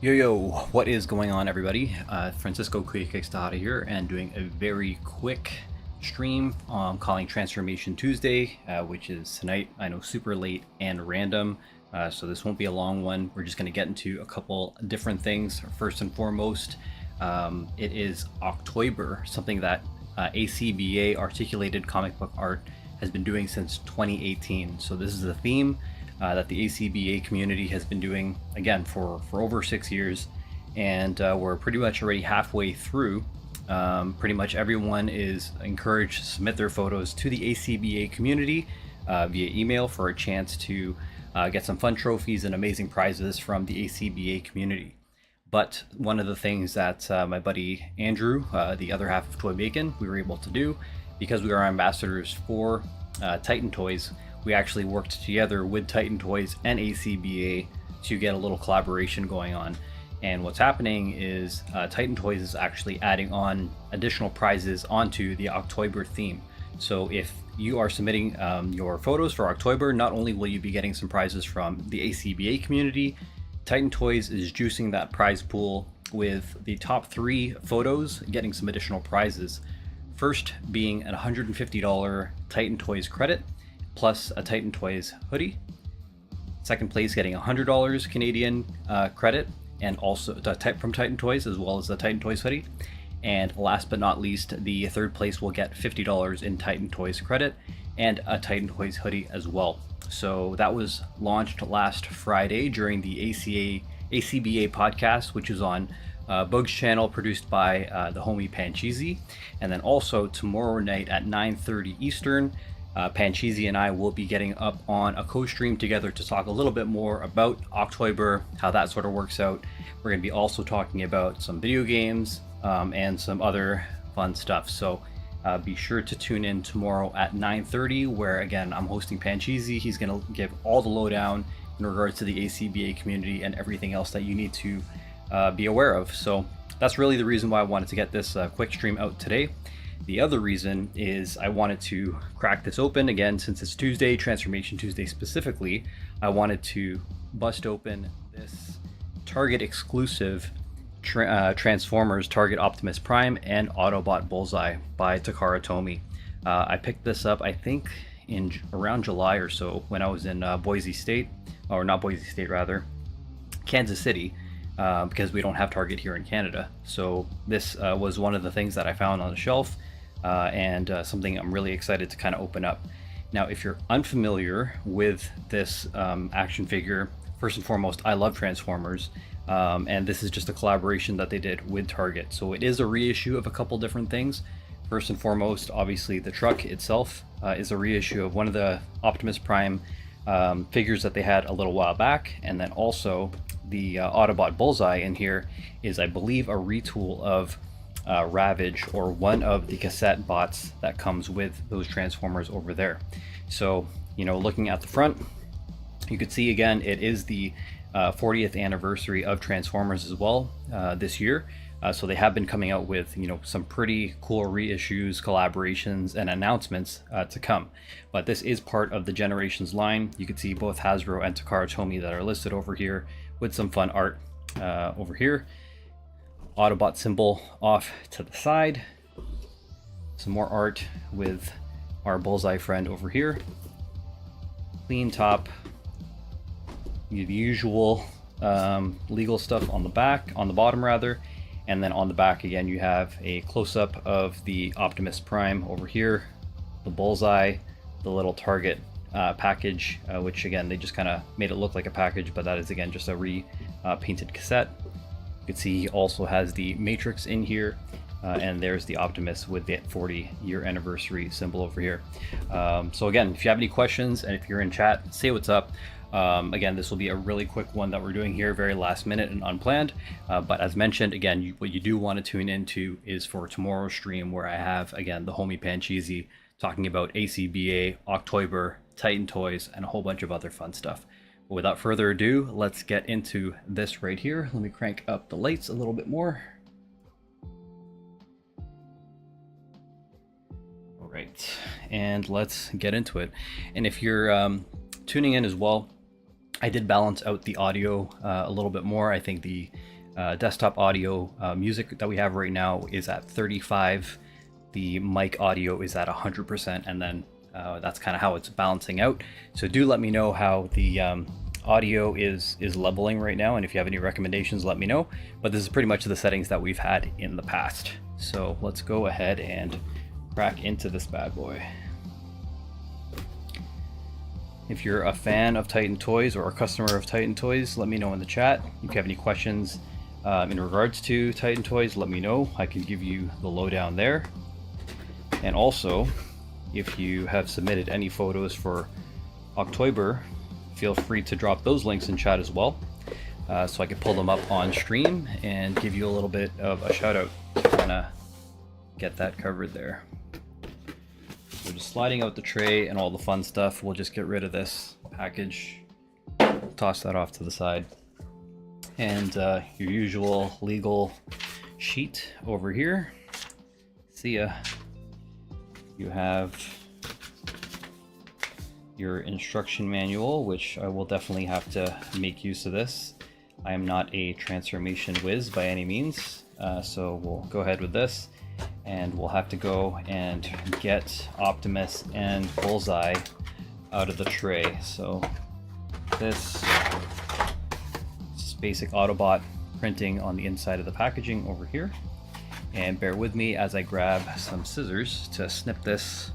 Yo, what is going on, everybody? Francisco Quickextada here, and doing a very quick stream calling Transformation Tuesday, which is tonight. I know, super late and random, so this won't be a long one. We're just going to get into a couple different things. First and foremost, it is October, something that ACBA, Articulated Comic Book Art, has been doing since 2018. So this is a theme that the ACBA community has been doing, again, for over 6 years, and we're pretty much already halfway through. Pretty much everyone is encouraged to submit their photos to the ACBA community via email for a chance to get some fun trophies and amazing prizes from the ACBA community. But one of the things that my buddy Andrew, the other half of Toy Bacon, we were able to do, because we are ambassadors for Titan Toys, we actually worked together with Titan Toys and ACBA to get a little collaboration going on. And what's happening is Titan Toys is actually adding on additional prizes onto the October theme. So if you are submitting your photos for October, not only will you be getting some prizes from the ACBA community, Titan Toys is juicing that prize pool with the top 3 photos getting some additional prizes. First being an $150 Titan Toys credit, plus a Titan Toys hoodie. Second place getting $100 Canadian credit, and also from Titan Toys, as well as the Titan Toys hoodie. And last but not least, the third place will get $50 in Titan Toys credit and a Titan Toys hoodie as well. So that was launched last Friday during the ACBA podcast, which is on Bug's channel, produced by the homie Pancheesy. And then also tomorrow night at 9:30 Eastern, Pancheesy and I will be getting up on a co-stream together to talk a little bit more about October, how that sort of works out. We're going to be also talking about some video games and some other fun stuff. So be sure to tune in tomorrow at 9:30, where again I'm hosting Pancheesy. He's going to give all the lowdown in regards to the ACBA community and everything else that you need to be aware of. So that's really the reason why I wanted to get this quick stream out today. The other reason is I wanted to crack this open again, since it's Tuesday, Transformation Tuesday specifically. I wanted to bust open this Target exclusive Transformers Target Optimus Prime and Autobot Bullseye by Takara Tomy. I picked this up, I think, in around July or so, when I was in Boise State, or not Boise State rather, Kansas City, because we don't have Target here in Canada. So this was one of the things that I found on the shelf, and something I'm really excited to kind of open up. Now, if you're unfamiliar with this action figure, first and foremost, I love Transformers, and this is just a collaboration that they did with Target. So it is a reissue of a couple different things. First and foremost, obviously the truck itself is a reissue of one of the Optimus Prime figures that they had a little while back, and then also the Autobot Bullseye in here is, I believe, a retool of Ravage, or one of the cassette bots that comes with those Transformers over there. So, you know, looking at the front, you could see again it is the 40th anniversary of Transformers as well this year. So they have been coming out with, you know, some pretty cool reissues, collaborations, and announcements to come. But this is part of the Generations line. You can see both Hasbro and Takara Tomy that are listed over here, with some fun art over here. Autobot symbol off to the side. Some more art with our Bullseye friend over here. Clean top. The usual legal stuff on the back, on the bottom rather. And then on the back again, you have a close-up of the Optimus Prime over here, the Bullseye, the little Target package, which again, they just kind of made it look like a package, but that is again just a painted cassette. You can see he also has the Matrix in here, and there's the Optimus with the 40-year anniversary symbol over here. So again, if you have any questions, and if you're in chat, say what's up. Again, this will be a really quick one that we're doing here, very last minute and unplanned. But as mentioned, again, what you do want to tune into is for tomorrow's stream, where I have, again, the homie Pancheesy talking about ACBA, October, Titan Toys, and a whole bunch of other fun stuff. But without further ado, let's get into this right here. Let me crank up the lights a little bit more. All right, and let's get into it. And if you're tuning in as well, I did balance out the audio a little bit more. I think the desktop audio music that we have right now is at 35. The mic audio is at 100%, and then that's kind of how it's balancing out. So do let me know how the audio is leveling right now, and if you have any recommendations, let me know. But this is pretty much the settings that we've had in the past. So let's go ahead and crack into this bad boy. If you're a fan of Titan Toys or a customer of Titan Toys, let me know in the chat. If you have any questions in regards to Titan Toys, let me know. I can give you the lowdown there. And also, if you have submitted any photos for October, feel free to drop those links in chat as well, so I can pull them up on stream and give you a little bit of a shout out to kind of get that covered there. So just sliding out the tray and all the fun stuff, we'll just get rid of this package, toss that off to the side. And your usual legal sheet over here. See ya. You have your instruction manual, which I will definitely have to make use of this. I am not a transformation whiz by any means, so we'll go ahead with this. And we'll have to go and get Optimus and Bullseye out of the tray. So this is basic Autobot printing on the inside of the packaging over here. And bear with me as I grab some scissors to snip this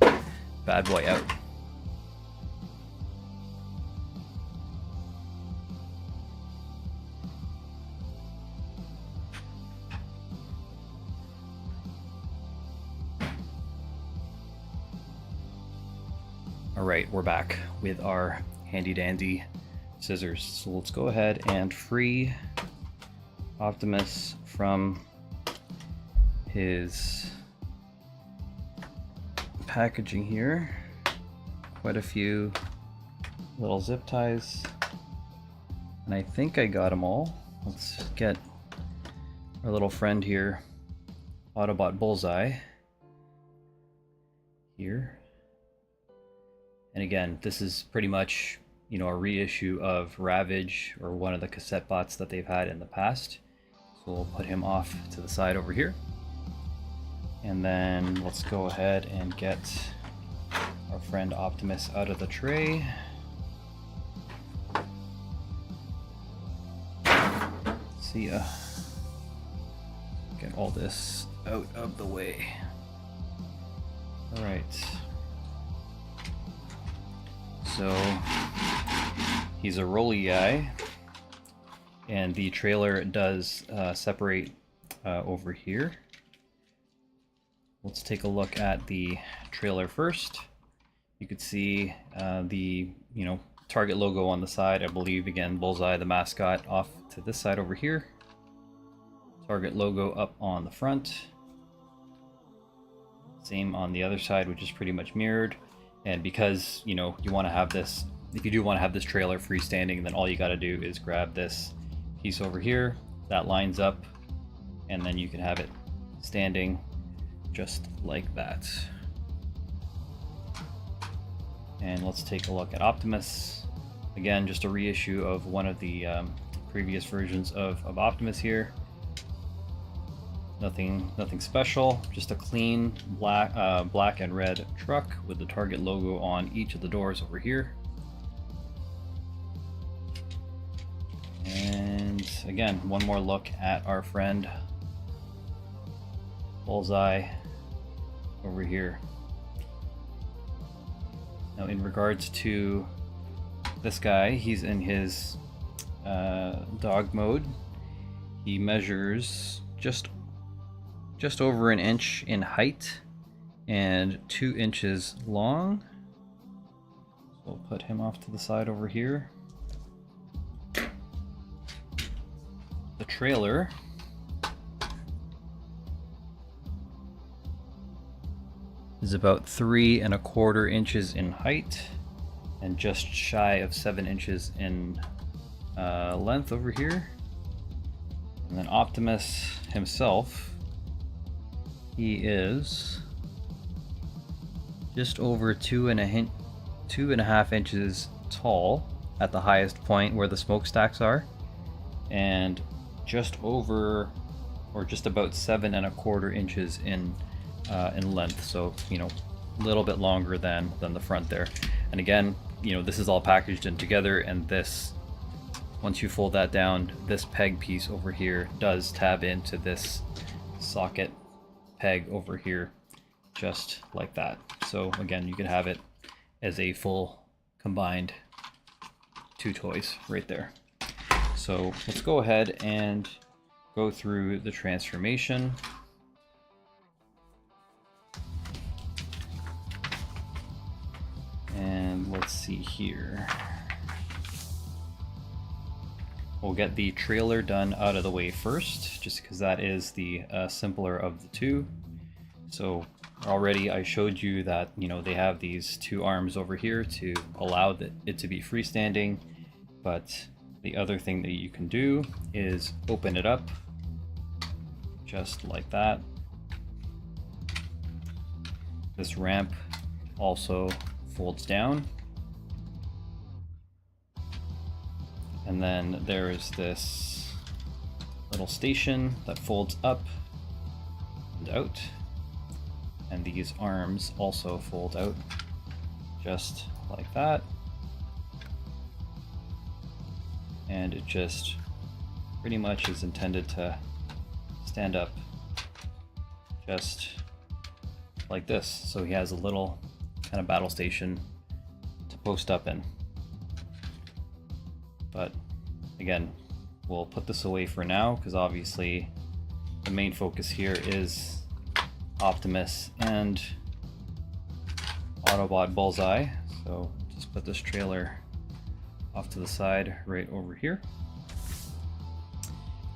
bad boy out. Alright, we're back with our handy dandy scissors. So let's go ahead and free Optimus from his packaging here. Quite a few little zip ties. And I think I got them all. Let's get our little friend here, Autobot Bullseye, here. And again, this is pretty much, you know, a reissue of Ravage, or one of the cassette bots that they've had in the past. So we'll put him off to the side over here. And then let's go ahead and get our friend Optimus out of the tray. See ya. Get all this out of the way. All right. So he's a rolly guy, and the trailer does separate over here. Let's take a look at the trailer first. You could see the Target logo on the side. I believe, again, Bullseye, the mascot, off to this side over here. Target logo up on the front. Same on the other side, which is pretty much mirrored. And because, you want to have this, if you do want to have this trailer freestanding, then all you got to do is grab this piece over here that lines up, and then you can have it standing just like that. And let's take a look at Optimus. Again, just a reissue of one of the previous versions of Optimus here. Nothing special, just a clean black and red truck with the Target logo on each of the doors over here. And again, one more look at our friend Bullseye over here. Now, in regards to this guy, he's in his dog mode. He measures just over an inch in height and 2 inches long. So we'll put him off to the side over here. The trailer is about 3 1/4 inches in height and just shy of 7 inches in length over here. And then Optimus himself, he is just over 2.5 inches tall at the highest point where the smokestacks are, and just over, or just about 7¼ inches in length. So, you know, a little bit longer than the front there. And again, you know, this is all packaged in together, and this, once you fold that down, this peg piece over here does tab into this socket peg over here, just like that. So again, you could have it as a full combined 2 toys right there. So let's go ahead and go through the transformation. And let's see here. We'll get the trailer done out of the way first, just because that is the simpler of the two. So already I showed you that, you know, they have these 2 arms over here to allow it to be freestanding, but the other thing that you can do is open it up just like that. This ramp also folds down. And then there is this little station that folds up and out. And these arms also fold out just like that. And it just pretty much is intended to stand up just like this. So he has a little kind of battle station to post up in. But again, we'll put this away for now, because obviously the main focus here is Optimus and Autobot Bullseye. So just put this trailer off to the side right over here.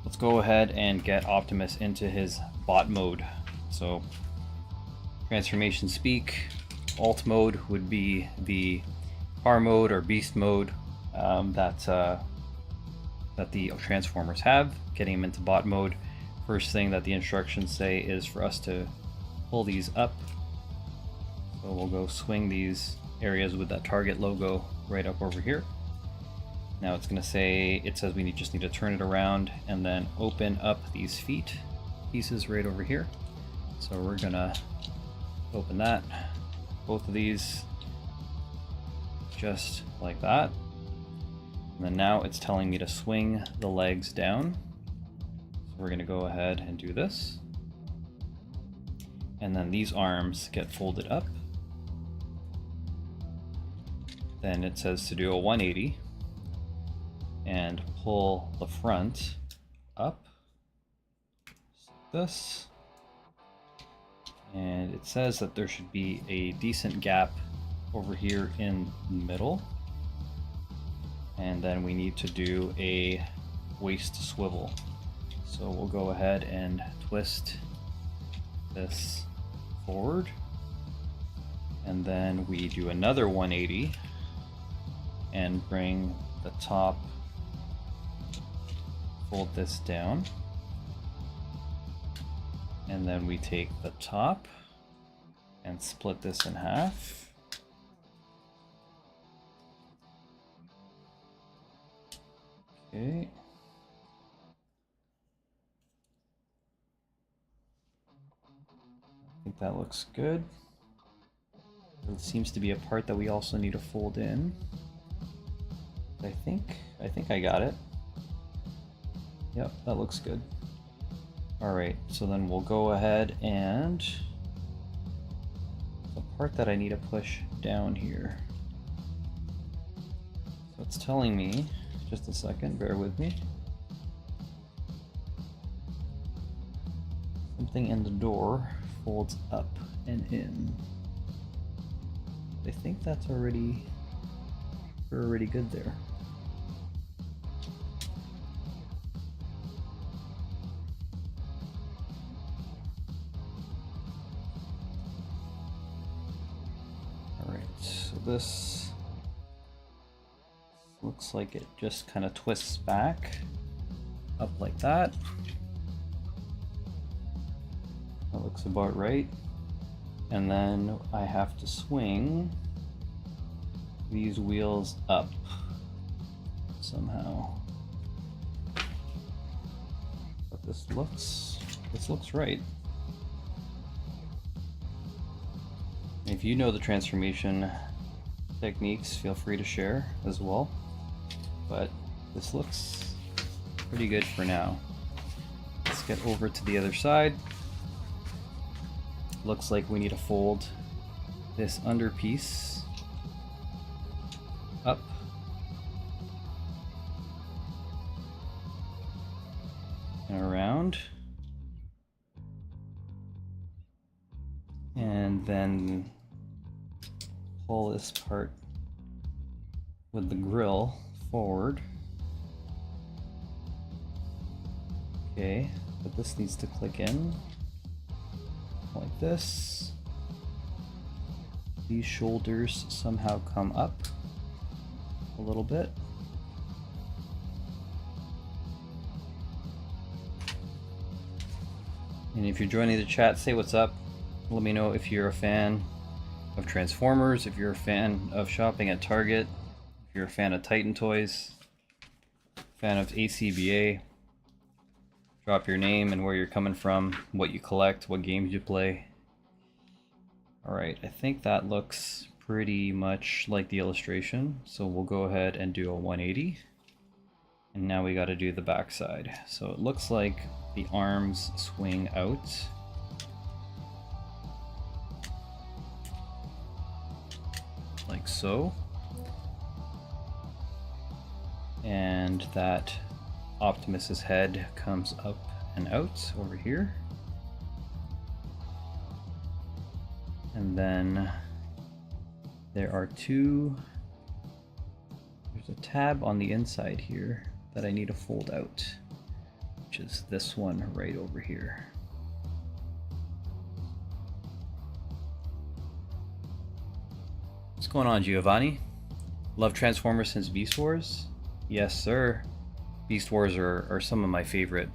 Let's go ahead and get Optimus into his bot mode. So transformation speak, alt mode would be the car mode or beast mode that the Transformers have. Getting him into bot mode, first thing that the instructions say is for us to pull these up. So we'll go swing these areas with that target logo right up over here. Now it's going to say, it says we just need to turn it around and then open up these feet pieces right over here. So we're going to open that, both of these, just like that. And then now it's telling me to swing the legs down. So we're going to go ahead and do this. And then these arms get folded up. Then it says to do a 180 and pull the front up, like this. And it says that there should be a decent gap over here in the middle. And then we need to do a waist swivel. So we'll go ahead and twist this forward. And then we do another 180 and bring the top, fold this down. And then we take the top and split this in half. Okay. I think that looks good. There seems to be a part that we also need to fold in. I think I got it. Yep, that looks good. Alright, so then we'll go ahead and the part that I need to push down here. So it's telling me, just a second, bear with me. Something in the door folds up and in. I think that's already, we're already good there. So this looks like it just kind of twists back up like that. That looks about right. And then I have to swing these wheels up somehow. but this looks right. If you know the transformation techniques, feel free to share as well. But this looks pretty good for now. Let's get over to the other side. Looks like we need to fold this under piece up. And around. And then pull this part with the grill forward. Okay, but this needs to click in like this. These shoulders somehow come up a little bit. And if you're joining the chat, say what's up. Let me know if you're a fan of Transformers, if you're a fan of shopping at Target, if you're a fan of Titan Toys, fan of ACBA. Drop your name and where you're coming from, what you collect, what games you play. Alright, I think that looks pretty much like the illustration, so we'll go ahead and do a 180. And now we got to do the back side. So it looks like the arms swing out. Like so. And that Optimus's head comes up and out over here. And then there are there's a tab on the inside here that I need to fold out, which is this one right over here. What's going on, Giovanni? Love Transformers since Beast Wars? Yes, sir. Beast Wars are some of my favorite.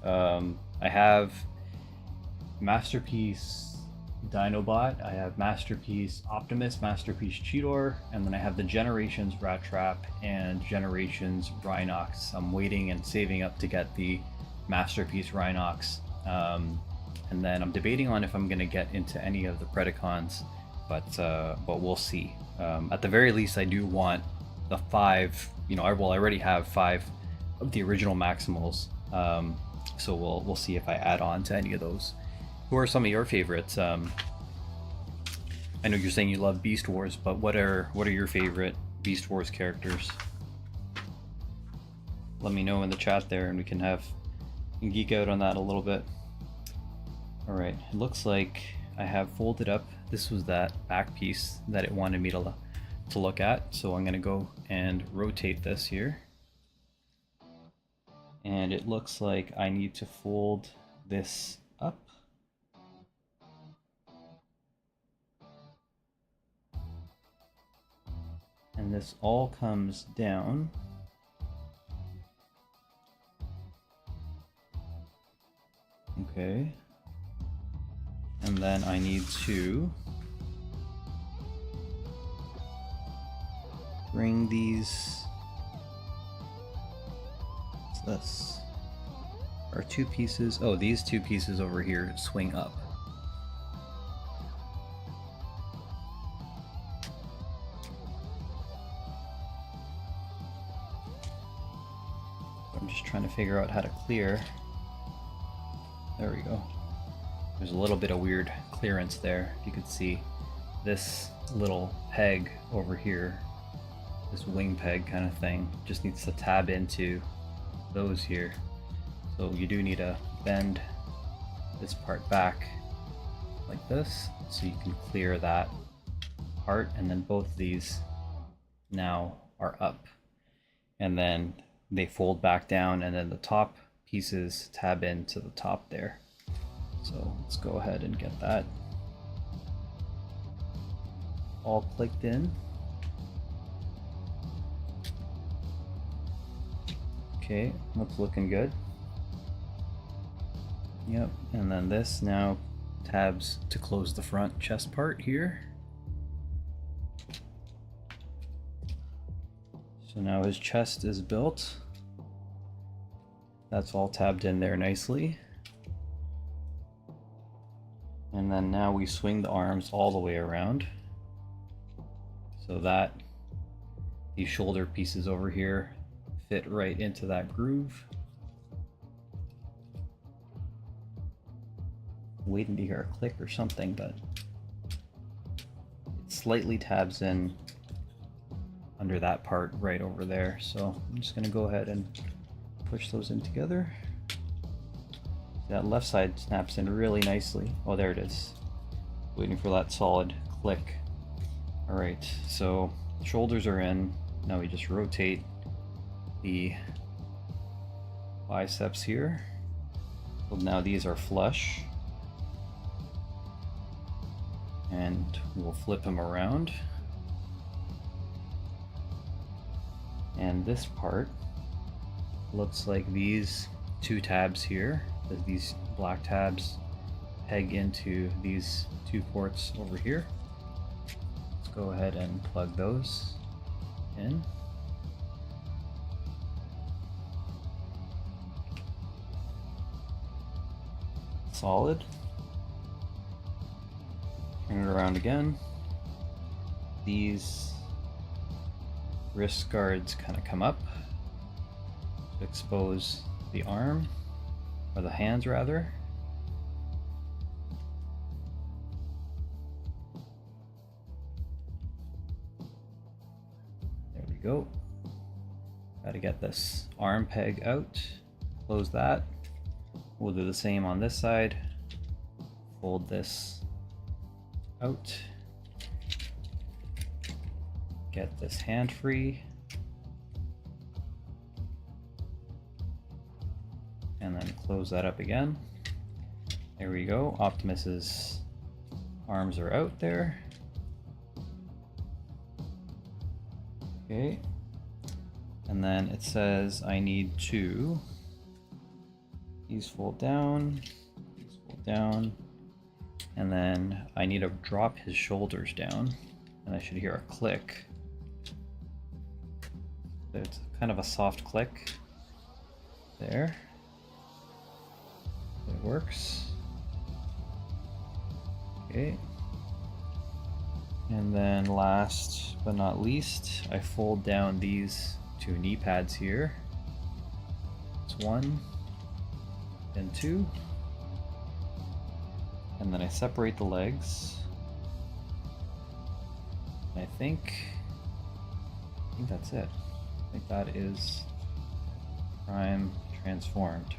I have Masterpiece Dinobot, I have Masterpiece Optimus, Masterpiece Cheetor, and then I have the Generations Rat Trap and Generations Rhinox. I'm waiting and saving up to get the Masterpiece Rhinox. And then I'm debating on if I'm going to get into any of the Predacons, but we'll see. At the very least, I do want the 5, I already have 5 of the original Maximals, so we'll see if I add on to any of those. Who are some of your favorites? I know you're saying you love Beast Wars, but what are your favorite Beast Wars characters? Let me know in the chat there, and we can geek out on that a little bit. All right, it looks like I have folded up. This was that back piece that it wanted me to look at, so I'm going to go and rotate this here. And it looks like I need to fold this up. And this all comes down. Okay. And then I need to bring these, what's this? Our 2 pieces, oh, these 2 pieces over here swing up. I'm just trying to figure out how to clear. There we go. There's a little bit of weird clearance there. You could see this little peg over here, this wing peg kind of thing, just needs to tab into those here. So you do need to bend this part back like this so you can clear that part, and then both of these now are up. And then they fold back down, and then the top pieces tab into the top there. So let's go ahead and get that all clicked in. Okay, looks looking good. Yep, and then this now tabs to close the front chest part here. So now his chest is built. That's all tabbed in there nicely. And then now we swing the arms all the way around so that these shoulder pieces over here fit right into that groove. Waiting to hear a click or something, but it slightly tabs in under that part right over there. So I'm just going to go ahead and push those in together. That left side snaps in really nicely. Oh, there it is. Waiting for that solid click. All right, so shoulders are in. Now we just rotate the biceps here. So now these are flush. And we'll flip them around. And this part looks like these two tabs here, these black tabs peg into these two ports over here. Let's go ahead and plug those in. Solid. Turn it around again. These wrist guards kind of come up to expose the arm, or the hands rather. There we go. Got to get this arm peg out. Close that. We'll do the same on this side. Fold this out. Get this hand free. And then close that up again. There we go. Optimus's arms are out there. Okay. And then it says I need to, these fold down, and then I need to drop his shoulders down, and I should hear a click. It's kind of a soft click there. It works. Okay. And then last but not least, I fold down these two knee pads here. It's 1 and 2. And then I separate the legs. And I think that's it. I think that is Prime transformed.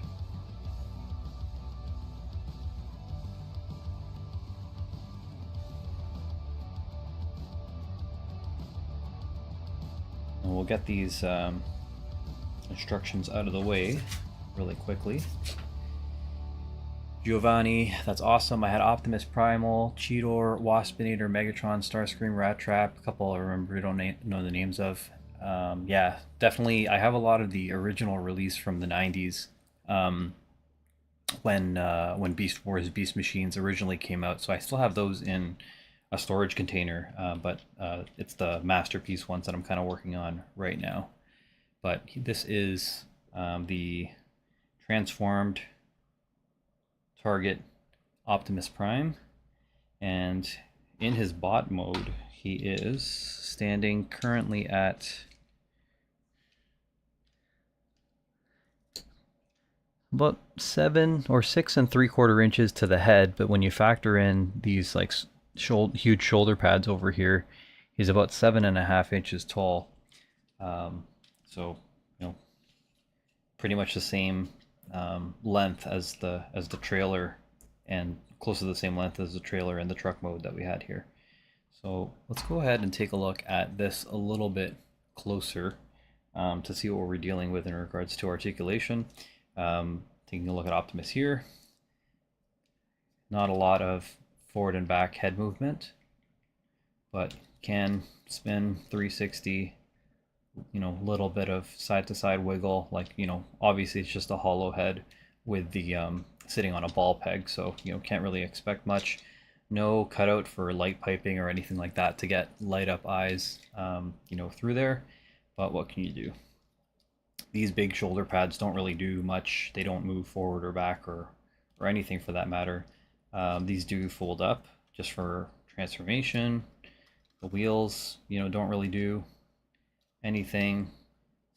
And we'll get these instructions out of the way really quickly. Giovanni, that's awesome. I had Optimus Primal, Cheetor, Waspinator, Megatron, Starscream, Rat Trap, a couple I remember don't know the names of. Yeah, definitely. I have a lot of the original release from the 90s when Beast Wars Beast Machines originally came out. So I still have those in a storage container, but it's the masterpiece ones that I'm kind of working on right now. But this is the transformed target Optimus Prime, and in his bot mode he is standing currently at about 7 or 6 3/4 inches to the head, but when you factor in these like huge shoulder pads over here, he's about 7.5 inches tall. So pretty much the same length as the trailer, and close to the same length as the trailer and the truck mode that we had here. So let's go ahead and take a look at this a little bit closer to see what we're dealing with in regards to articulation. Taking a look at Optimus here, not a lot of forward and back head movement, but can spin 360, little bit of side to side wiggle, like, obviously it's just a hollow head with the sitting on a ball peg, so can't really expect much. No cutout for light piping or anything like that to get light up eyes through there, but what can you do? these big shoulder pads don't really do much. They don't move forward or back or anything for that matter. These do fold up just for transformation. The wheels, don't really do anything.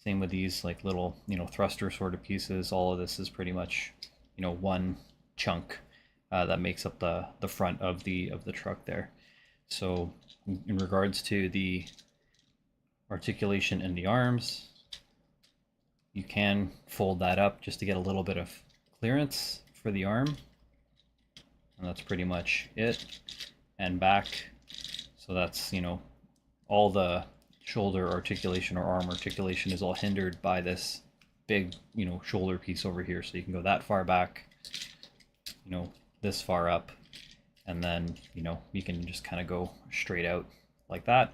Same with these like little, thruster sort of pieces. All of this is pretty much, one chunk that makes up the front of the truck there. So in regards to the articulation in the arms, you can fold that up just to get a little bit of clearance for the arm, and that's pretty much it. And back, so that's all the shoulder articulation or arm articulation is all hindered by this big shoulder piece over here. So you can go that far back, this far up, and then you can just kind of go straight out like that,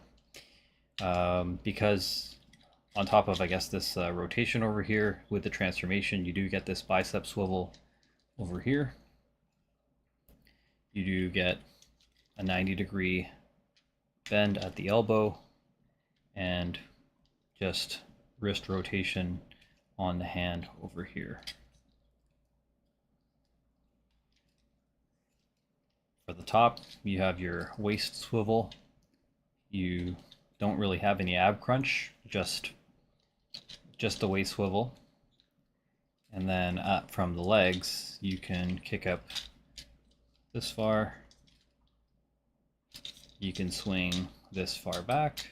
because on top of, I guess, this rotation over here with the transformation, you do get this bicep swivel over here. You do get a 90-degree bend at the elbow and just wrist rotation on the hand over here. For the top, you have your waist swivel. You don't really have any ab crunch, just the waist swivel. And then from the legs, you can kick up this far. You can swing this far back.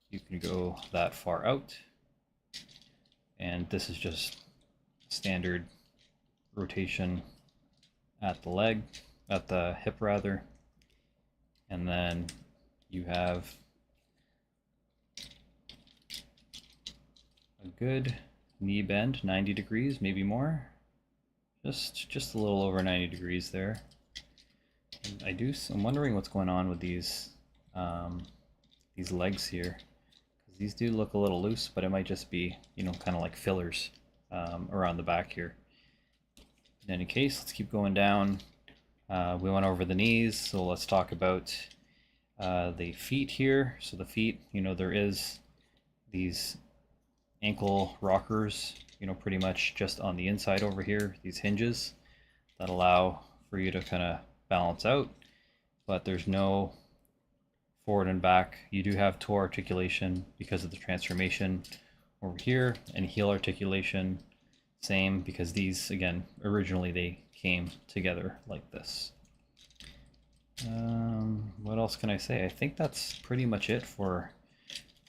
You can go that far out. And this is just standard rotation at the leg, at the hip rather. And then you have a good knee bend, 90 degrees, maybe more. Just a little over 90 degrees there. And I'm wondering what's going on with these legs here, because these do look a little loose, but it might just be, kind of like fillers around the back here. In any case, let's keep going down. We went over the knees, so let's talk about the feet here. So the feet, there is these ankle rockers, pretty much just on the inside over here, these hinges that allow for you to kind of balance out, but there's no forward and back. You do have toe articulation because of the transformation over here, and heel articulation, same, because these, again, originally they came together like this. What else can I say? I think that's pretty much it for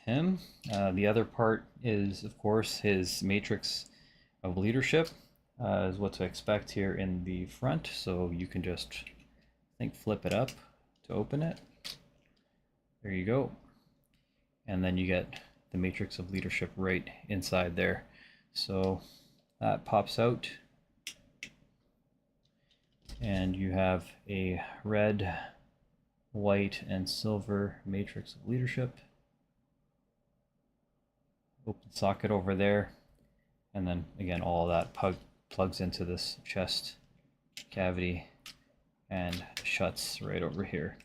him. The other part is, of course, his matrix of leadership is what to expect here in the front. So you can just, I think, flip it up to open it. There you go. And then you get the matrix of leadership right inside there. So that pops out. And you have a red, white, and silver matrix of leadership. Open socket over there. And then again, all of that plugs into this chest cavity and shuts right over here.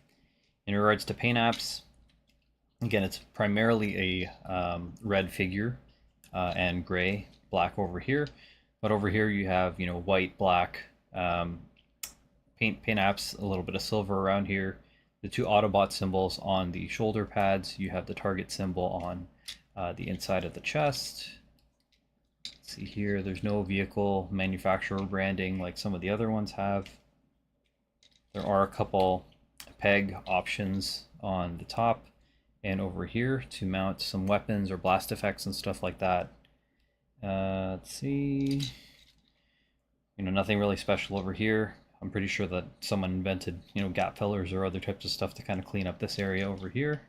In regards to paint apps, again, it's primarily a red figure and gray, black over here. But over here you have, white, black, paint apps, a little bit of silver around here. The two Autobot symbols on the shoulder pads. You have the target symbol on the inside of the chest. Let's see here, there's no vehicle manufacturer branding like some of the other ones have. There are a couple peg options on the top and over here to mount some weapons or blast effects and stuff like that. Let's see, nothing really special over here. I'm pretty sure that someone invented, gap fillers or other types of stuff to kind of clean up this area over here.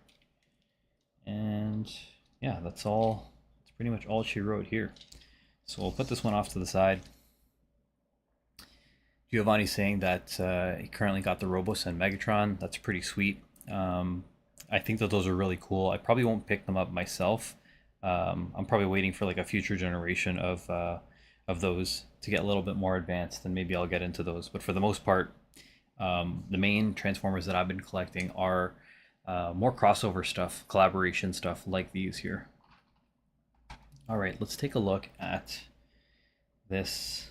And yeah, that's all. That's pretty much all she wrote here. So we'll put this one off to the side. Giovanni's saying that he currently got the Robos and Megatron. That's pretty sweet. I think that those are really cool. I probably won't pick them up myself. I'm probably waiting for like a future generation of those to get a little bit more advanced, and maybe I'll get into those. But for the most part, the main Transformers that I've been collecting are more crossover stuff, collaboration stuff like these here. All right, let's take a look at this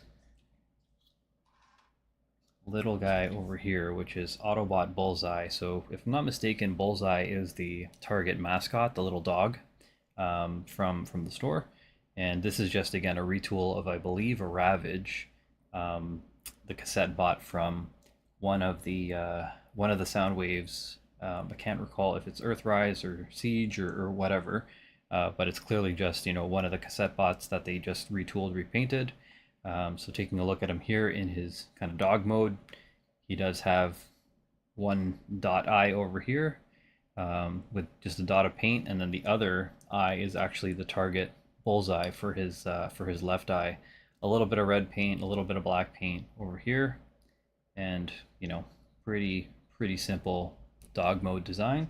little guy over here, which is Autobot Bullseye. So if I'm not mistaken, Bullseye is the Target mascot, the little dog from the store. And this is just, again, a retool of, I believe, a Ravage, the cassette bot from one of the sound waves. I can't recall if it's Earthrise or Siege or whatever, but it's clearly just, one of the cassette bots that they just retooled, repainted. So taking a look at him here in his kind of dog mode, he does have one dot eye over here, with just a dot of paint, and then the other eye is actually the target bullseye for his left eye. A little bit of red paint, a little bit of black paint over here, and pretty simple dog mode design.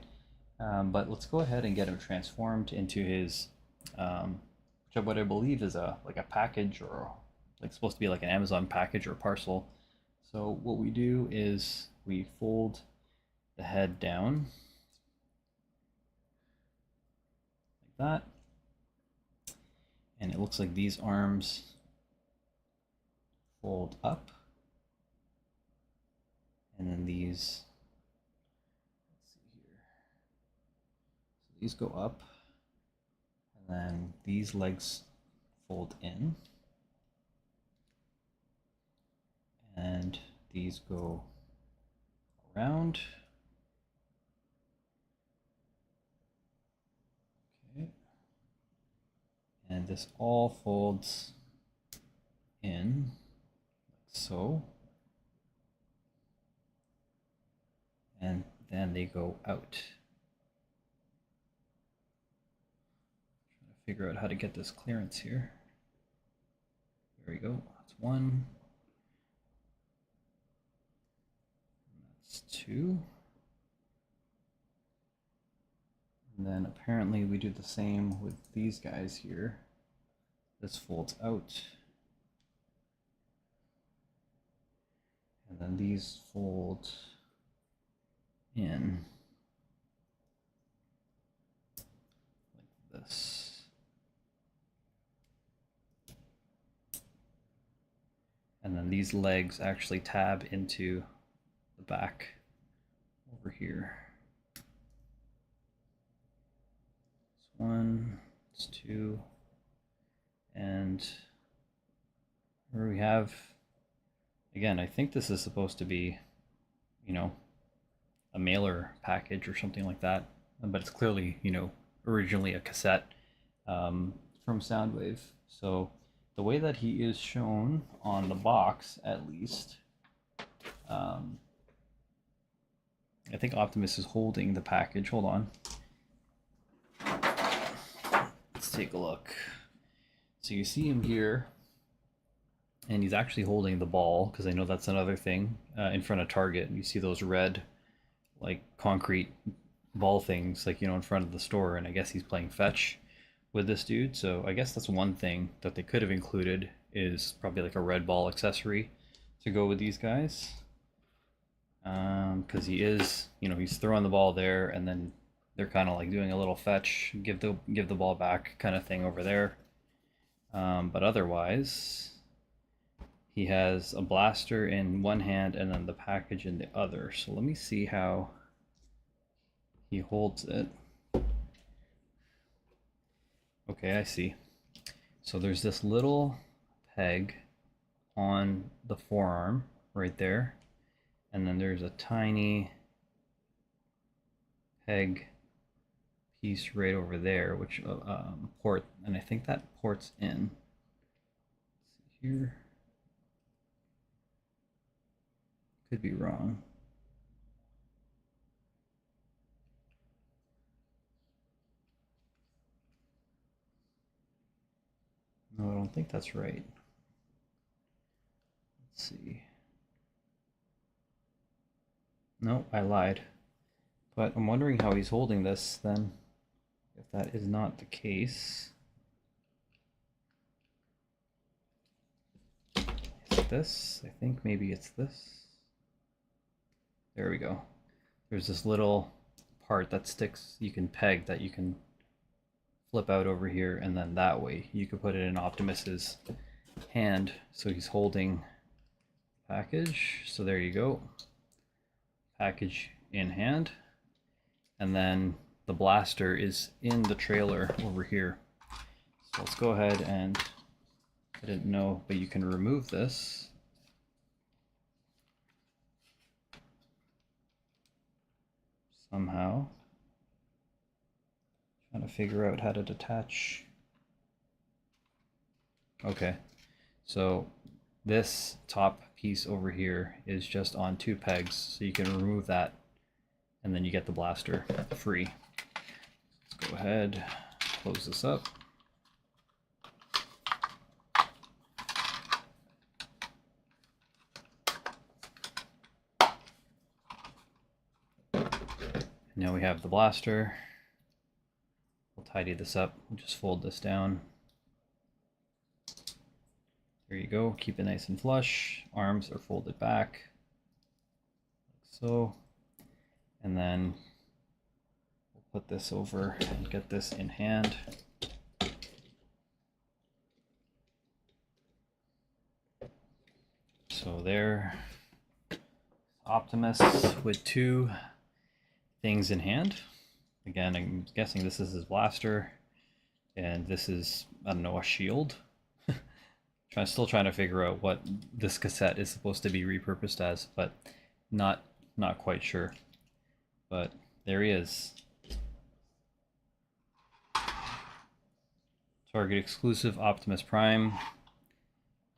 But let's go ahead and get him transformed into his what I believe is a package, or like supposed to be like an Amazon package or parcel. So what we do is we fold the head down like that, and it looks like these arms fold up, and then these, let's see here, so these go up, and then these legs fold in, and these go around. Okay. And this all folds in like so. And then they go out. Trying to figure out how to get this clearance here. There we go. That's one. That's two. And then apparently we do the same with these guys here. This folds out. And then these fold in like this. And then these legs actually tab into the back over here. It's one, it's two, and here we have, again, I think this is supposed to be, a mailer package or something like that, but it's clearly, originally a cassette from Soundwave. So the way that he is shown on the box, at least, I think Optimus is holding the package. Hold on. Let's take a look. So you see him here, and he's actually holding the ball, because I know that's another thing in front of Target. And you see those red, like concrete ball things, like in front of the store. And I guess he's playing fetch with this dude. So I guess that's one thing that they could have included, is probably like a red ball accessory to go with these guys. Because he is, he's throwing the ball there, and then they're kind of like doing a little fetch, give the ball back kind of thing over there. But otherwise, he has a blaster in one hand and then the package in the other. So let me see how he holds it. Okay, I see. So there's this little peg on the forearm right there, and then there's a tiny peg piece right over there, which port, and I think that ports in. Let's see here. Could be wrong. No, I don't think that's right. Let's see. No, I lied. But I'm wondering how he's holding this then, if that is not the case. Is it this? I think maybe it's this. There we go. There's this little part that sticks, you can peg, that you can flip out over here, and then that way you could put it in Optimus's hand. So he's holding package. So there you go. Package in hand. And then the blaster is in the trailer over here. So let's go ahead and, I didn't know, but you can remove this. Somehow. Trying to figure out how to detach. Okay, so this top piece over here is just on 2 pegs, so you can remove that and then you get the blaster free. Let's go ahead, close this up. Now we have the blaster. We'll tidy this up. We'll just fold this down. There you go. Keep it nice and flush. Arms are folded back, like so. And then we'll put this over and get this in hand. So there, Optimus with 2 things in hand. Again, I'm guessing this is his blaster, and this is, I don't know, a shield. I'm still trying to figure out what this cassette is supposed to be repurposed as, but not quite sure. But there he is. Target exclusive Optimus Prime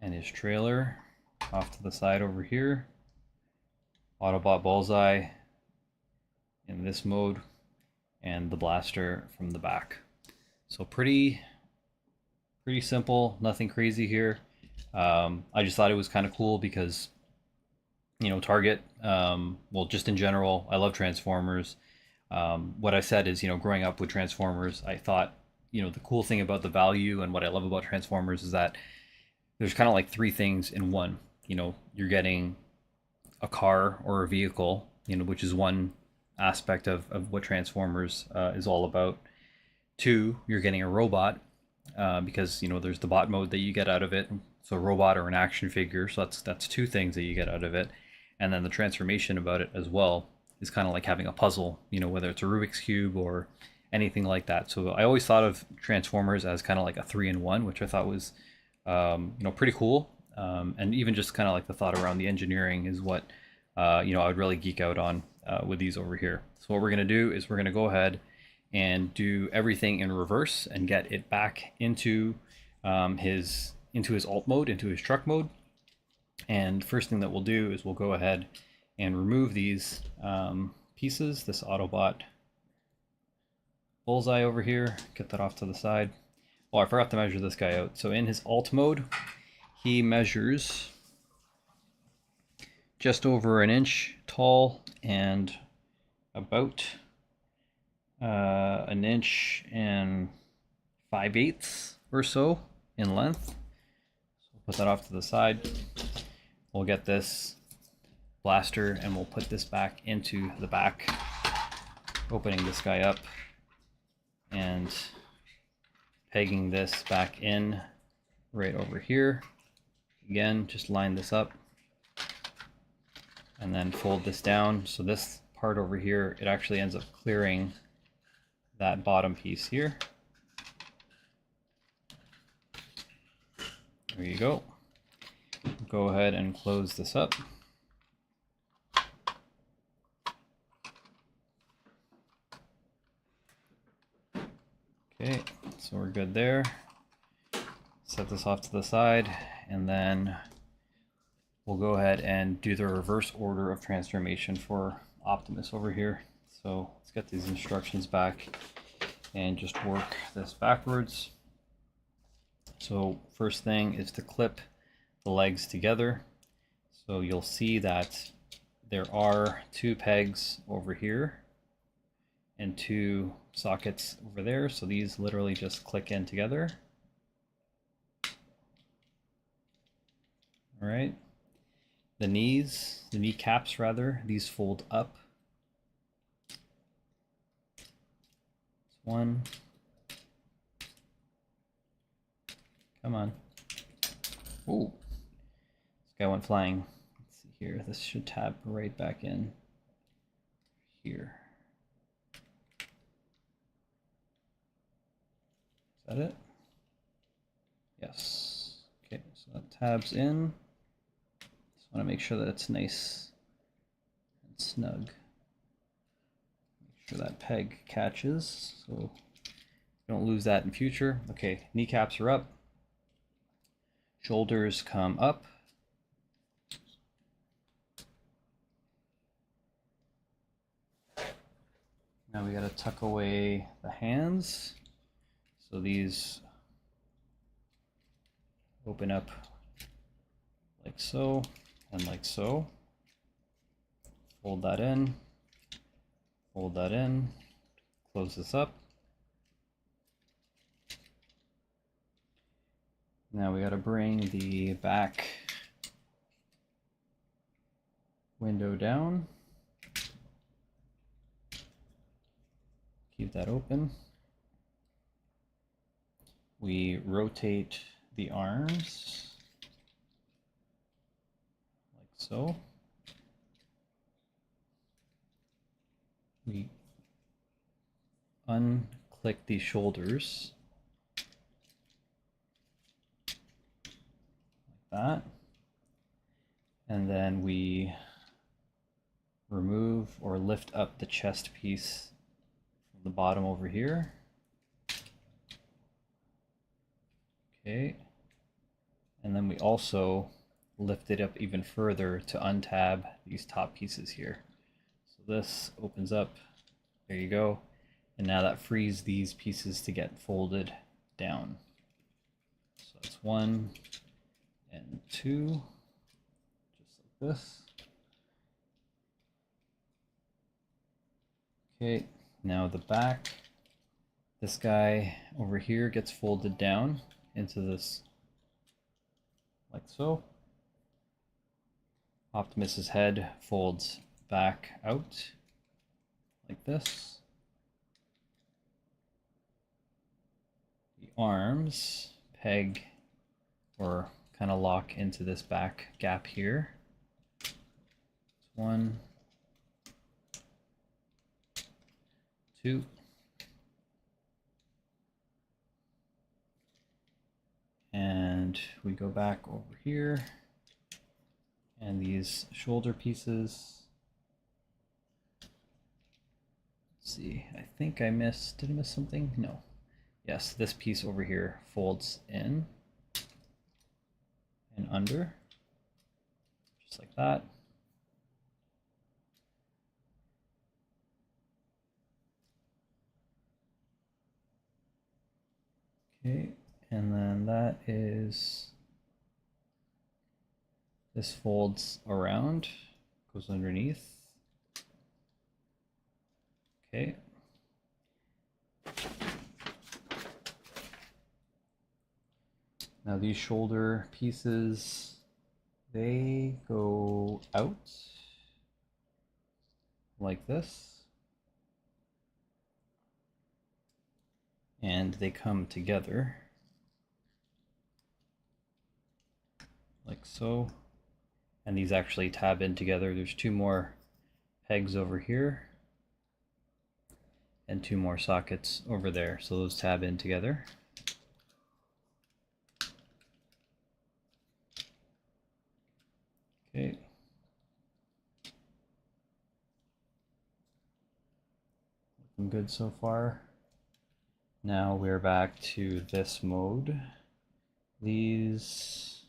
and his trailer off to the side over here. Autobot Bullseye in this mode, and the blaster from the back. So pretty simple, nothing crazy here. I just thought it was kind of cool because, you know, Target, well, just in general, I love Transformers. What I said is, you know, growing up with Transformers, I thought, you know, the cool thing about the value and what I love about Transformers is that there's kind of like 3 things in one. You know, you're getting a car or a vehicle, you know, which is one aspect of what Transformers is all about. 2, you're getting a robot, because, you know, there's the bot mode that you get out of it. So a robot or an action figure. So that's 2 things that you get out of it. And then the transformation about it as well is kind of like having a puzzle, you know, whether it's a Rubik's Cube or anything like that. So I always thought of Transformers as kind of like a 3-in-1, which I thought was, you know, pretty cool. And even just kind of like the thought around the engineering is what, you know, I would really geek out on with these over here. So what we're going to do is we're going to go ahead and do everything in reverse and get it back into his alt mode, into his truck mode. And first thing that we'll do is we'll go ahead and remove these pieces, this Autobot Bullseye over here, get that off to the side. Oh, I forgot to measure this guy out. So in his alt mode, he measures just over 1 inch tall and about 1 inch and 5/8 or so in length. So we'll put that off to the side. We'll get this blaster and we'll put this back into the back, opening this guy up and pegging this back in right over here. Again, just line this up and then fold this down. So this part over here, it actually ends up clearing that bottom piece here. There you go. Go ahead and close this up. Okay, so we're good there. Set this off to the side, and then we'll go ahead and do the reverse order of transformation for Optimus over here. So let's get these instructions back and just work this backwards. So first thing is to clip the legs together. So you'll see that there are 2 pegs over here and 2 sockets over there. So these literally just click in together. All right. The kneecaps rather, these fold up. One, Come on. Ooh. This guy went flying. Let's see here. This should tab right back in here. Is that it? Yes. Okay, so that tabs in. Just want to make sure that it's nice and snug. Make sure that peg catches so you don't lose that in future. Okay, kneecaps are up. Shoulders come up. Now we gotta tuck away the hands. So these open up like so and like so. Fold that in, close this up. Now we gotta bring the back window down. Keep that open. We rotate the arms like so. We unclick the shoulders like that. And then we remove or lift up the chest piece from the bottom over here. Okay. And then we also lift it up even further to untab these top pieces here. So this opens up, there you go. And now that frees these pieces to get folded down. So that's 1 and 2, just like this. Okay, now the back, this guy over here gets folded down into this like so. Optimus's head folds back out like this. The arms peg or kind of lock into this back gap here. 1, 2. And we go back over here, and these shoulder pieces. Let's see, I think I missed, did I miss something? No. Yes, this piece over here folds in and under, just like that. Okay, and then that is, this folds around, goes underneath. Okay. Now these shoulder pieces, they go out like this. And they come together like so. And these actually tab in together. There's 2 more pegs over here and 2 more sockets over there. So those tab in together. Okay. Looking good so far. Now we're back to this mode. These,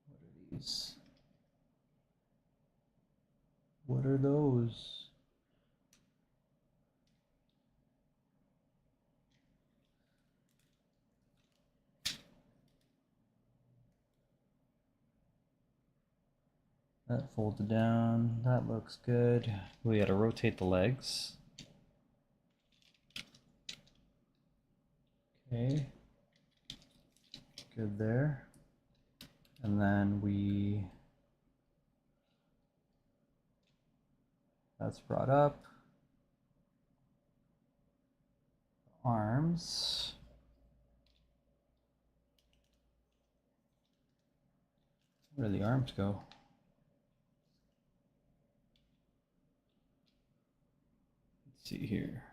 what are these? What are those? That folded down, that looks good. We gotta rotate the legs. Okay, good there. And then that's brought up. Arms. Where did the arms go? Let's see here.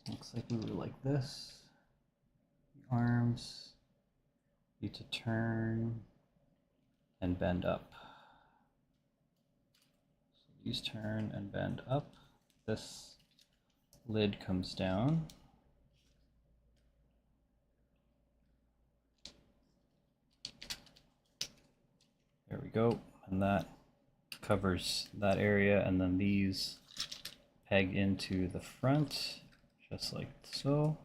Looks like we were like this. The arms need to turn and bend up. So these turn and bend up. This lid comes down. There we go, and that covers that area, and then these peg into the front, just like so.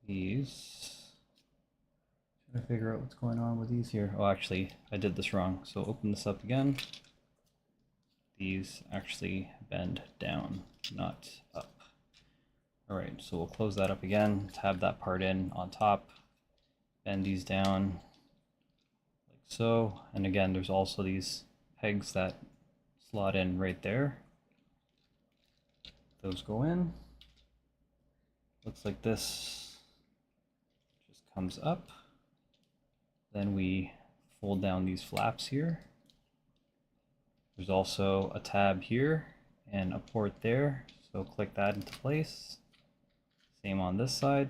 These, trying to figure out what's going on with these here. Oh, actually, I did this wrong. So open this up again. These actually bend down, not up. All right, so we'll close that up again, tab that part in on top, bend these down like so. And again, there's also these pegs that slot in right there. Those go in. Looks like this just comes up. Then we fold down these flaps here. There's also a tab here and a port there, so click that into place. Same on this side.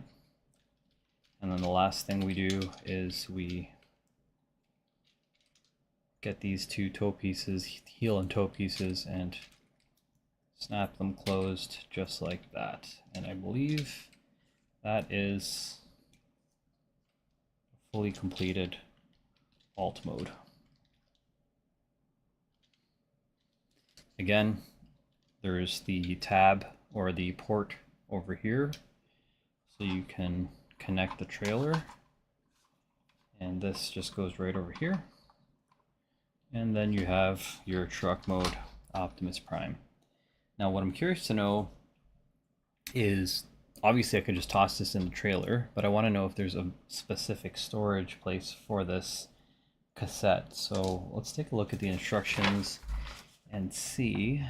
And then the last thing we do is we get these two toe pieces, heel and toe pieces, and snap them closed just like that. And I believe that is a fully completed alt mode. Again, there's the tab or the port over here, so you can connect the trailer, and this just goes right over here. And then you have your truck mode Optimus Prime. Now what I'm curious to know is, obviously I could just toss this in the trailer, but I want to know if there's a specific storage place for this cassette. So let's take a look at the instructions and see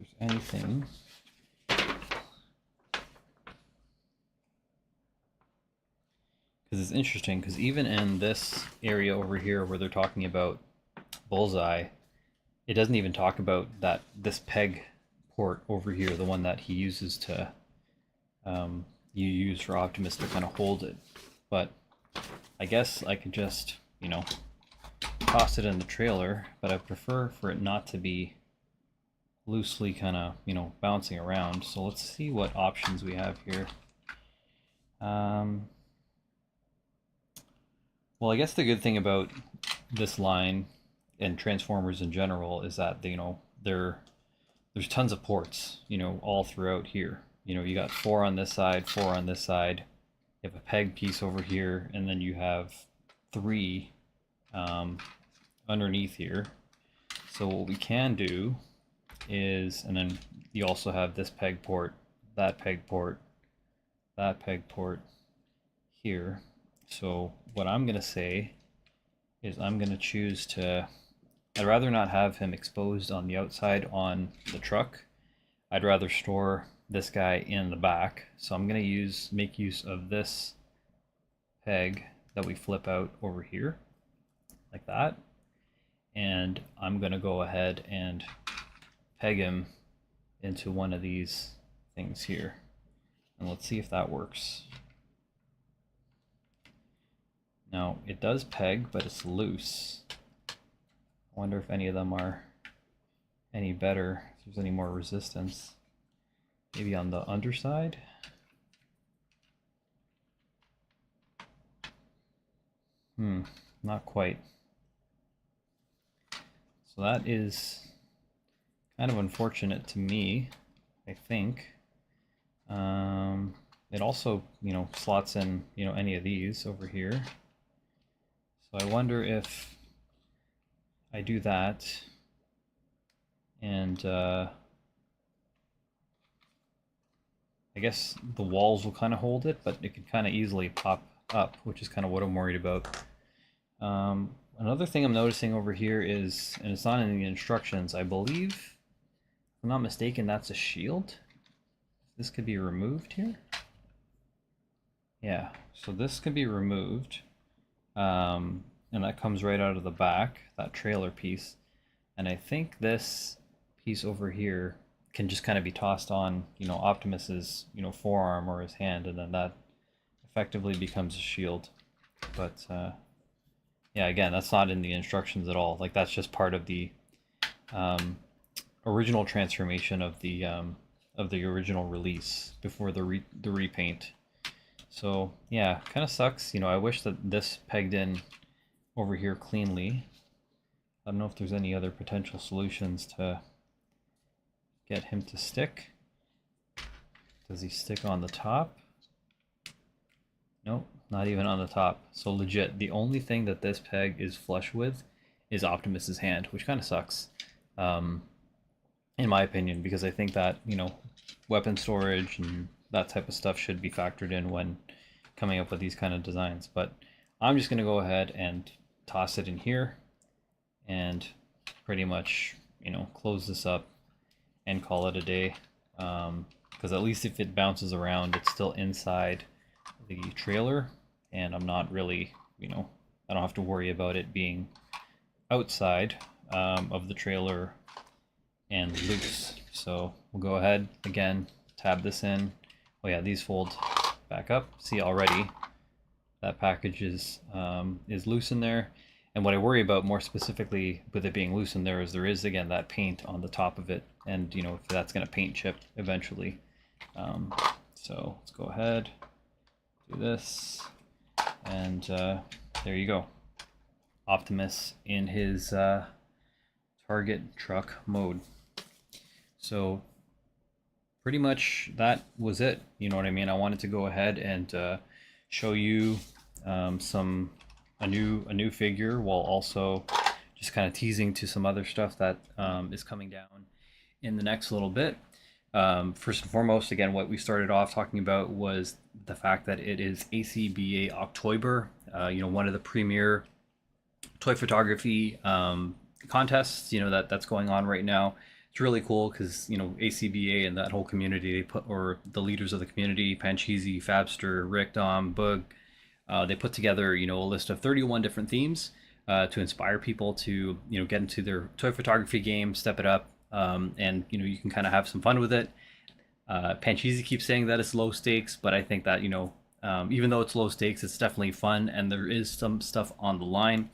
if there's anything. Because it's interesting, because even in this area over here where they're talking about Bullseye, it doesn't even talk about that this peg port over here, the one that he uses to you use for Optimus to kind of hold it. But I guess I could just, you know, toss it in the trailer, but I prefer for it not to be loosely kind of, you know, bouncing around. So let's see what options we have here. Well, I guess the good thing about this line and Transformers in general is that, you know, there's tons of ports, you know, all throughout here. You know, you got 4 on this side, 4 on this side. You have a peg piece over here, and then you have 3 underneath here. So what we can do is, and then you also have this peg port, that peg port, that peg port here. So what I'm going to say is I'm going to choose to, I'd rather not have him exposed on the outside on the truck. I'd rather store this guy in the back. So I'm going to make use of this peg that we flip out over here like that. And I'm going to go ahead and peg him into one of these things here. And let's see if that works. Now, it does peg, but it's loose. I wonder if any of them are any better, if there's any more resistance. Maybe on the underside? Not quite. So that is kind of unfortunate to me, I think. It also, you know, slots in, you know, any of these over here. So I wonder if I do that and I guess the walls will kind of hold it, but it can kind of easily pop up, which is kind of what I'm worried about. Another thing I'm noticing over here is, and it's not in the instructions, I believe, if I'm not mistaken, that's a shield. This could be removed here. Yeah, so this can be removed. And that comes right out of the back, that trailer piece. And I think this piece over here can just kind of be tossed on, Optimus's, forearm or his hand, and then that effectively becomes a shield. But yeah, again, that's not in the instructions at all. Like that's just part of the um, original transformation of the original release before the repaint. So yeah, kind of sucks. I wish that this pegged in over here cleanly. I don't know if there's any other potential solutions to get him to stick. Does he stick on the top? Nope, not even on the top. So legit, the only thing that this peg is flush with is Optimus's hand, which kind of sucks, um, in my opinion, because I think that, weapon storage and that type of stuff should be factored in when coming up with these kind of designs. But I'm just going to go ahead and toss it in here and pretty much, close this up and call it a day. Because at least if it bounces around, it's still inside the trailer, and I'm not really, I don't have to worry about it being outside of the trailer and loose. So we'll go ahead again, tab this in. Oh yeah, these fold back up. See already that package is loose in there. And what I worry about more specifically with it being loose in there is again that paint on the top of it, and if that's going to paint chip eventually. So let's go ahead, do this, and there you go. Optimus in his target truck mode. So pretty much that was it. You know what I mean? I wanted to go ahead and show you a new figure, while also just kind of teasing to some other stuff that is coming down in the next little bit. First and foremost, again, what we started off talking about was the fact that it is ACBA October, one of the premier toy photography contests, that's going on right now. It's really cool because, ACBA and that whole community, or the leaders of the community, Pancheezy, Fabster, Rick, Dom, Boog, they put together, a list of 31 different themes to inspire people to, get into their toy photography game, step it up, and you can kind of have some fun with it. Pancheezy keeps saying that it's low stakes, but I think that even though it's low stakes, it's definitely fun, and there is some stuff on the line.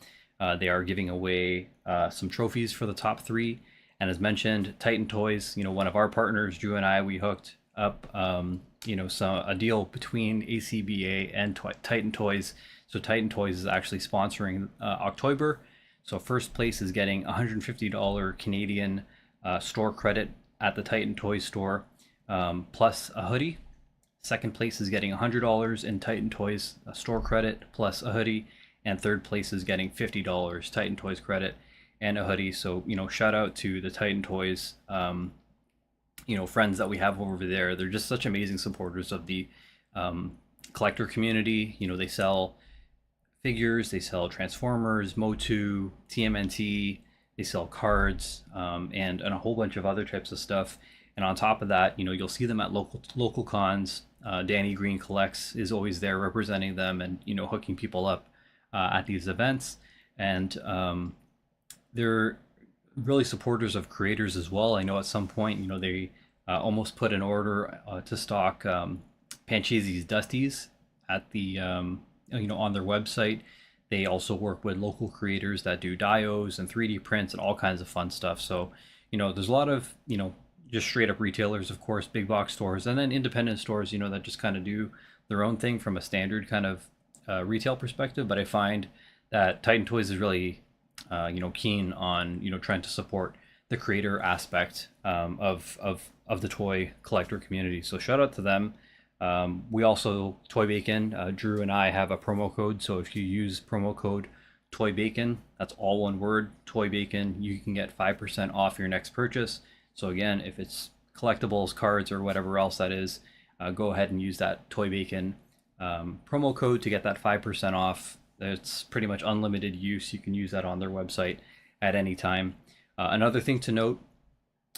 They are giving away some trophies for the top 3, and as mentioned, Titan Toys, one of our partners, Drew and I, we hooked up a deal between ACBA and Titan Toys. So Titan Toys is actually sponsoring October. So first place is getting $150 Canadian store credit at the Titan Toys store, plus a hoodie. Second place is getting $100 in Titan Toys store credit plus a hoodie, and third place is getting $50 Titan Toys credit and a hoodie. So shout out to the Titan Toys friends that we have over there. They're just such amazing supporters of the collector community. They sell figures, they sell Transformers, Motu, TMNT, they sell cards, and a whole bunch of other types of stuff. And on top of that, you'll see them at local cons. Danny Green Collects is always there representing them and hooking people up at these events. And they're really supporters of creators as well. I know at some point, they almost put an order to stock Pancheezy's Dusties at the on their website. They also work with local creators that do dios and 3D prints and all kinds of fun stuff. So there's a lot of just straight up retailers, of course, big box stores, and then independent stores that just kind of do their own thing from a standard kind of retail perspective. But I find that Titan Toys is really keen on trying to support the creator aspect of the toy collector community. So shout out to them. We also, Toy Bacon, Drew and I have a promo code. So if you use promo code Toy Bacon, that's all one word, Toy Bacon, you can get 5% off your next purchase. So again, if it's collectibles, cards, or whatever else that is, go ahead and use that Toy Bacon promo code to get that 5% off It's pretty much unlimited use. You can use that on their website at any time. Another thing to note,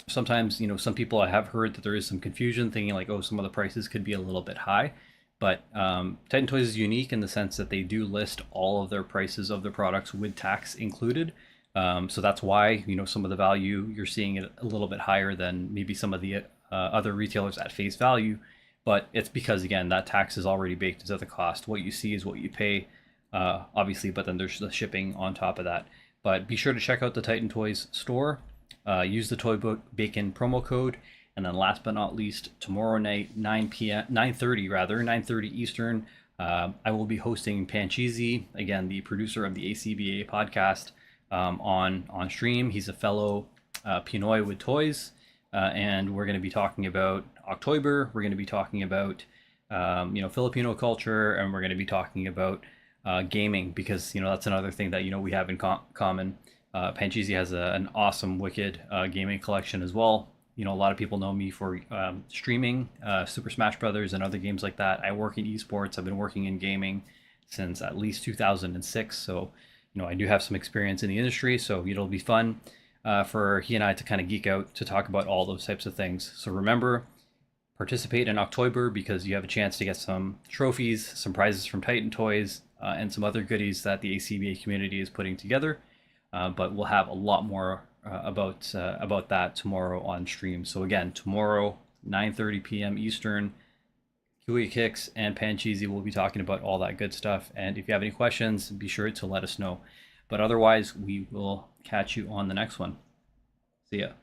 sometimes, some people, I have heard that there is some confusion thinking like, oh, some of the prices could be a little bit high. But Titan Toys is unique in the sense that they do list all of their prices of their products with tax included. So that's why, some of the value you're seeing it a little bit higher than maybe some of the other retailers at face value. But it's because, again, that tax is already baked into the cost. What you see is what you pay, obviously, but then there's the shipping on top of that. But be sure to check out the Titan Toys store. Use the Toy Book Bacon promo code. And then last but not least, tomorrow night, 9:30 Eastern, I will be hosting Pancheezy, again, the producer of the ACBA podcast, on stream. He's a fellow Pinoy with toys, and we're going to be talking about October. We're going to be talking about Filipino culture, and we're going to be talking about gaming, because that's another thing that we have in common. Pancheezy has an awesome, wicked gaming collection as well. A lot of people know me for streaming Super Smash Brothers and other games like that. I work in esports. I've been working in gaming since at least 2006. So, I do have some experience in the industry. So it'll be fun for he and I to kind of geek out to talk about all those types of things. So remember, participate in October, because you have a chance to get some trophies, some prizes from Titan Toys, and some other goodies that the ACBA community is putting together. But we'll have a lot more about that tomorrow on stream. So again, tomorrow, 9:30 p.m. Eastern, Kiwi Kicks and Pancheezy will be talking about all that good stuff. And if you have any questions, be sure to let us know. But otherwise, we will catch you on the next one. See ya.